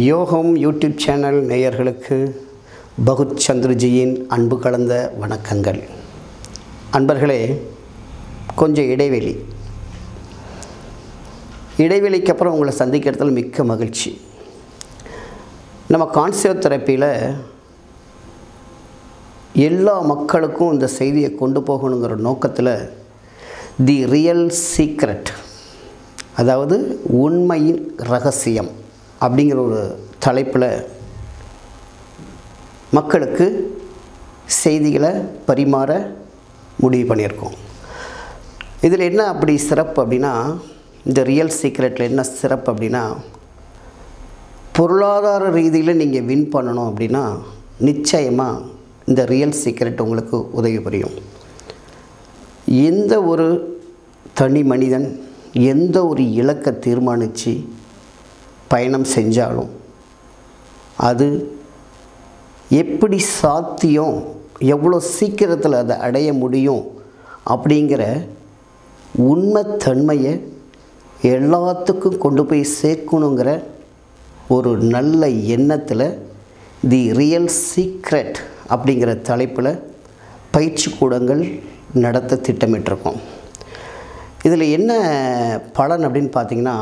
யோகம் YouTube channel நேயர்களுக்கு பகுத் சந்திரஜியின் அன்பு கலந்த வணக்கங்கள். அன்பர்களே, கொஞ்சம் இடைவெளிக்கு அப்புறம் உங்களை சந்திக்கிறதுல மிக்க மகிழ்ச்சி. நம்ம கான்செப்ட் தெரப்பியில் எல்லா மக்களுக்கும் இந்த செய்தியை கொண்டு போகணுங்கிற நோக்கத்தில் தி ரியல் சீக்ரெட், அதாவது உண்மையின் ரகசியம் அப்படிங்கிற ஒரு தலைப்பில் மக்களுக்கு செய்திகளை பரிமாற முடிவு பண்ணியிருக்கோம். இதில் என்ன அப்படி சிறப்பு அப்படின்னா, இந்த ரியல் சீக்ரெட்டில் என்ன சிறப்பு அப்படின்னா, பொருளாதார ரீதியில் நீங்கள் வின் பண்ணணும் அப்படின்னா நிச்சயமாக இந்த ரியல் சீக்ரெட் உங்களுக்கு உதவி புரியும். எந்த ஒரு தனி மனிதன் எந்த ஒரு இலக்கை தீர்மானித்து பயணம் செஞ்சாலும் அது எப்படி சாத்தியம், எவ்வளோ சீக்கிரத்தில் அதை அடைய முடியும் அப்படிங்கிற உண்மைத்தன்மையை எல்லாத்துக்கும் கொண்டு போய் சேர்க்கணுங்கிற ஒரு நல்ல எண்ணத்தில் தி ரியல் சீக்ரெட் அப்படிங்கிற தலைப்பில் பயிற்சி கூடங்கள் நடத்த திட்டமிட்டிருக்கோம். இதில் என்ன பலன் அப்படின்னு பார்த்திங்கன்னா,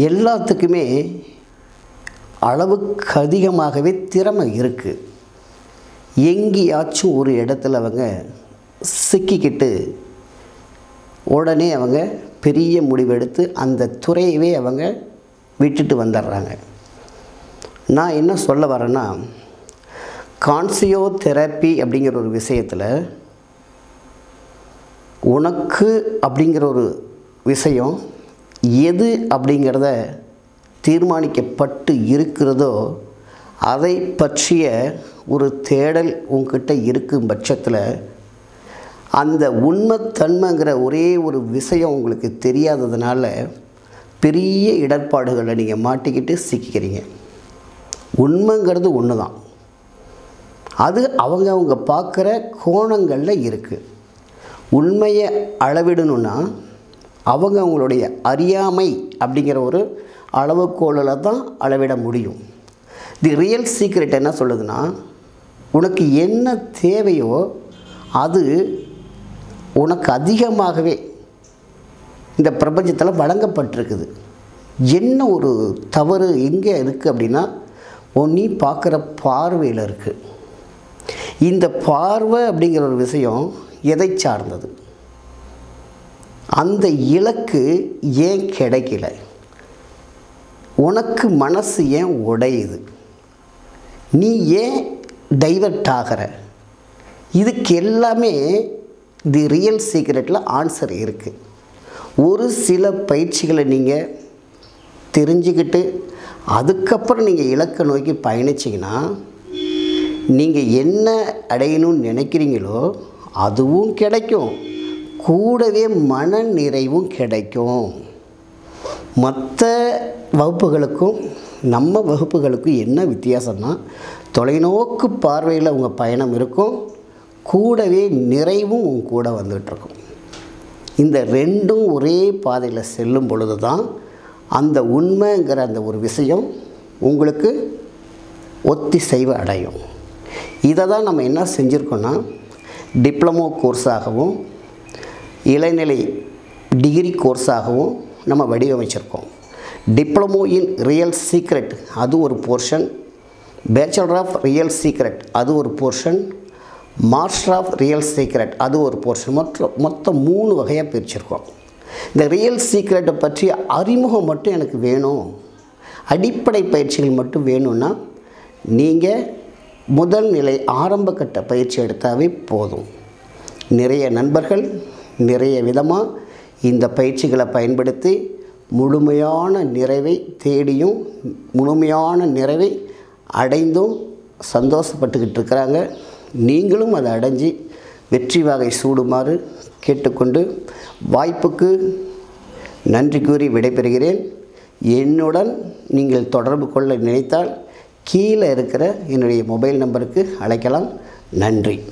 எல்லாத்துக்குமே அளவுக்கு அதிகமாகவே திறமை இருக்குது. எங்கேயாச்சும் ஒரு இடத்துல அவங்க சிக்கிக்கிட்டு உடனே அவங்க பெரிய முடிவெடுத்து அந்த துறையவே அவங்க விட்டுட்டு வந்துடுறாங்க. நான் என்ன சொல்ல வரேன்னா, கான்சியோ தெரப்பி அப்படிங்கிற ஒரு விஷயத்தில் உனக்கு அப்படிங்கிற ஒரு விஷயம் எது அப்படிங்கிறத தீர்மானிக்கப்பட்டு இருக்கிறதோ அதை பற்றிய ஒரு தேடல் உங்ககிட்ட இருக்கும் பட்சத்தில் அந்த உண்மைத்தன்மைங்கிற ஒரே ஒரு விஷயம் உங்களுக்கு தெரியாததுனால பெரிய இடர்பாடுகளை நீங்கள் மாட்டிக்கிட்டு சிக்கிக்கிறீங்க. உண்மைங்கிறது ஒன்று தான், அது அவங்க பார்க்குற கோணங்களில் இருக்குது. உண்மையை அளவிடணுன்னா அவங்களுடைய அறியாமை அப்படிங்கிற ஒரு அளவுகோலில் தான் அளவிட முடியும். தி ரியல் சீக்ரெட் என்ன சொல்லுதுன்னா, உனக்கு என்ன தேவையோ அது உனக்கு அதிகமாகவே இந்த பிரபஞ்சத்தில் வழங்கப்பட்டிருக்குது. என்ன ஒரு தவறு எங்கே இருக்குது அப்படின்னா, நீ பார்க்குற பார்வையில் இருக்குது. இந்த பார்வை அப்படிங்கிற ஒரு விஷயம் எதை சார்ந்தது? அந்த இலக்கு ஏன் கிடைக்கல? உனக்கு மனசு ஏன் உடையுது? நீ ஏன் டைவர்ட் ஆகிற? இதுக்கு எல்லாமே தி ரியல் சீக்ரெட்டில் ஆன்சர் இருக்குது. ஒரு சில பயிற்சிகளை நீங்கள் தெரிஞ்சுக்கிட்டு அதுக்கப்புறம் நீங்கள் இலக்கை நோக்கி பயணிச்சிங்கன்னா நீங்கள் என்ன அடையணும்னு நினைக்கிறீங்களோ அதுவும் கிடைக்கும், கூடவே மன நிறைவும் கிடைக்கும். மற்ற வகுப்புகளுக்கும் நம்ம வகுப்புகளுக்கும் என்ன வித்தியாசம்னா, தொலைநோக்கு பார்வையில் உங்கள் பயணம் இருக்கும், கூடவே நிறைவும் உங்க கூட வந்துகிட்ருக்கும். இந்த ரெண்டும் ஒரே பாதையில் செல்லும் பொழுது தான் அந்த உண்மைங்கிற அந்த ஒரு விஷயம் உங்களுக்கு ஒத்திசைவு அடையும். இதை தான் நம்ம என்ன செஞ்சுருக்கோன்னா, டிப்ளமோ கோர்ஸாகவும் இளநிலை டிகிரி கோர்ஸாகவும் நம்ம வடிவமைச்சிருக்கோம். டிப்ளமோ இன் ரியல் சீக்ரெட் அது ஒரு portion, bachelor of real secret அது ஒரு portion, master of real secret அது ஒரு போர்ஷன். மொத்தம் 3 வகையாக பிரிச்சிருக்கோம். இந்த ரியல் சீக்ரெட்டை பற்றிய அறிமுகம் மட்டும் எனக்கு வேணும், அடிப்படை பயிற்சிகள் மட்டும் வேணும்னா நீங்கள் முதல் நிலை ஆரம்ப கட்ட பயிற்சி எடுத்தாவே போதும். நிறைய நண்பர்கள் நிறைய விதமாக இந்த பயிற்சிகளை பயன்படுத்தி முழுமையான நிறைவை தேடியும் முழுமையான நிறைவை அடைந்தும் சந்தோஷப்பட்டுக்கிட்டு இருக்கிறாங்க. நீங்களும் அதை அடைஞ்சி வெற்றி வாகை சூடுமாறு கேட்டுக்கொண்டு வாய்ப்புக்கு நன்றி கூறி விடைபெறுகிறேன். என்னுடன் நீங்கள் தொடர்பு கொள்ள நினைத்தால் கீழே இருக்கிற என்னுடைய மொபைல் நம்பருக்கு அழைக்கலாம். நன்றி.